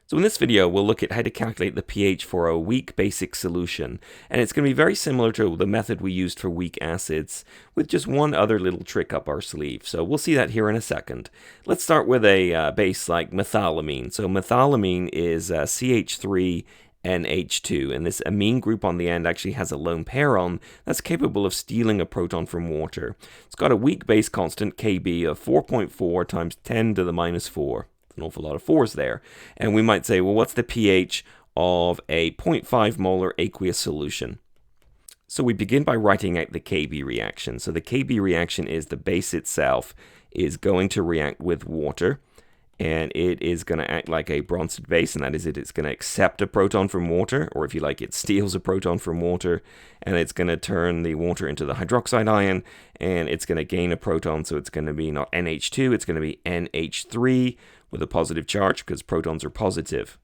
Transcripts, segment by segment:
So in this video, we'll look at how to calculate the pH for a weak basic solution, and it's going to be very similar to the method we used for weak acids, with just one other little trick up our sleeve. So we'll see that here in a second. Let's start with a base like methylamine. So methylamine is CH3 NH2, and this amine group on the end actually has a lone pair that's capable of stealing a proton from water. It's got a weak base constant, Kb, of 4.4 times 10 to the minus 4. An awful lot of 4s there. And we might say, well, what's the pH of a 0.5 molar aqueous solution? So we begin by writing out the Kb reaction. So the Kb reaction is the base itself is going to react with water, and it is going to act like a Bronsted base, and that is it's going to accept a proton from water, or if you like, it steals a proton from water, and it's going to turn the water into the hydroxide ion, and it's going to gain a proton, so it's going to be not NH2, it's going to be NH3 with a positive charge because protons are positive.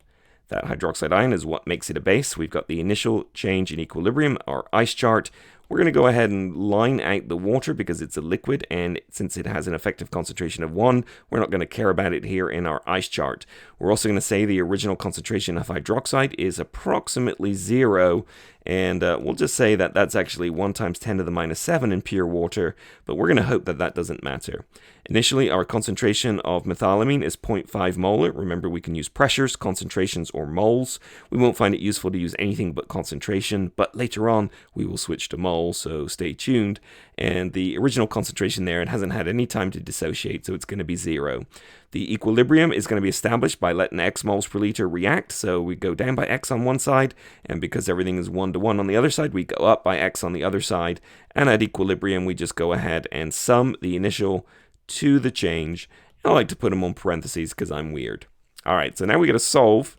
That hydroxide ion is what makes it a base. We've got the initial change in equilibrium, our ice chart. We're going to go ahead and line out the water because it's a liquid, and since it has an effective concentration of 1, we're not going to care about it here in our ice chart. We're also going to say the original concentration of hydroxide is approximately 0, and we'll just say that that's actually 1 times 10 to the minus 7 in pure water, but we're going to hope that that doesn't matter. Initially, our concentration of methylamine is 0.5 molar. Remember, we can use pressures, concentrations, or moles. We won't find it useful to use anything but concentration, but later on, we will switch to moles, so stay tuned. And the original concentration there, it hasn't had any time to dissociate, so it's going to be 0. The equilibrium is going to be established by letting x moles per liter react, so we go down by x on one side, and because everything is 1 to 1 on the other side, we go up by x on the other side, and at equilibrium, we just go ahead and sum the initial to the change. I like to put them on parentheses because I'm weird. All right, so now we got to solve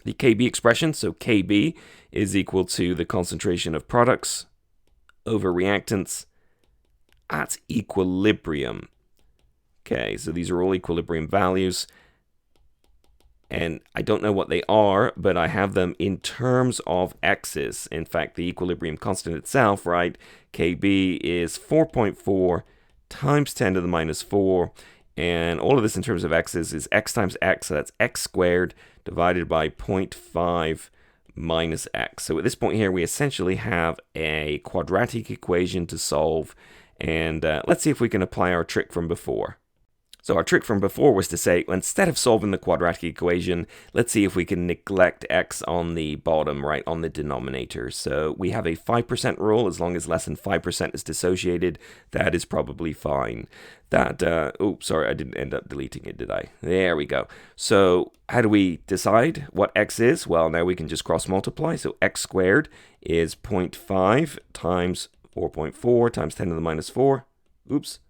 the Kb expression. So Kb is equal to the concentration of products over reactants at equilibrium. Okay, so these are all equilibrium values, and I don't know what they are, but I have them in terms of x's. In fact, the equilibrium constant itself, right, Kb is 4.4 times 10 to the minus 4, and all of this in terms of x's is x times x, so that's x squared divided by 0.5 minus x. So at this point here, we essentially have a quadratic equation to solve, and let's see if we can apply our trick from before. So our trick from before was to say, instead of solving the quadratic equation, let's see if we can neglect x on the bottom, right, on the denominator. So we have a 5% rule. As long as less than 5% is dissociated, that is probably fine. That, oops, sorry, I didn't end up deleting it, did I? There we go. So how do we decide what x is? Well, now we can just cross multiply. So x squared is 0.5 times 4.4 times 10 to the minus 4. Oops.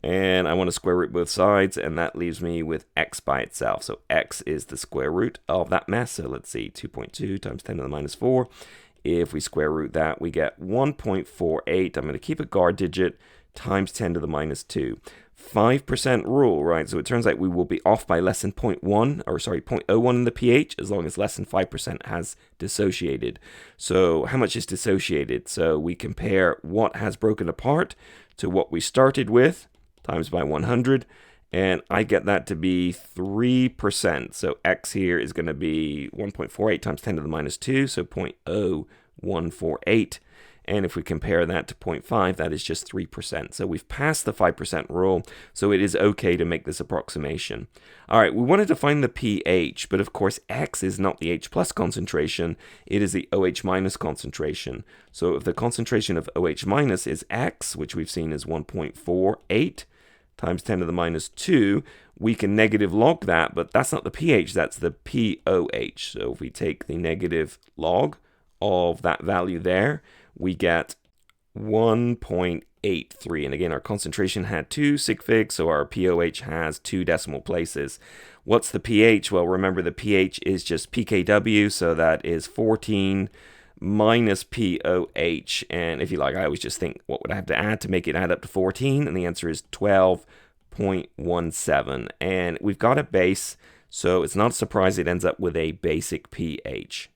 And I want to square root both sides, and that leaves me with x by itself. So x is the square root of that mess. So let's see, 2.2 times 10 to the minus 4. If we square root that, we get 1.48. I'm going to keep a guard digit times 10 to the minus 2. 5% rule, right? So it turns out we will be off by less than 0.01 in the pH as long as less than 5% has dissociated. So how much is dissociated? So we compare what has broken apart to what we started with, times by 100, and I get that to be 3%. So x here is going to be 1.48 times 10 to the minus 2, so 0.0148. And if we compare that to 0.5, that is just 3%. So we've passed the 5% rule, so it is okay to make this approximation. All right, we wanted to find the pH, but of course x is not the H plus concentration, it is the OH minus concentration. So if the concentration of OH minus is x, which we've seen is 1.48 times 10 to the minus 2, we can negative log that, but that's not the pH, that's the POH. So if we take the negative log of that value there, we get 1.83. And again, our concentration had 2 sig figs, so our POH has 2 decimal places. What's the pH? Well, remember the pH is just pKw, so that is 14 minus POH. And if you like, I always just think, what would I have to add to make it add up to 14? And the answer is 12.17. And we've got a base, so it's not a surprise it ends up with a basic pH.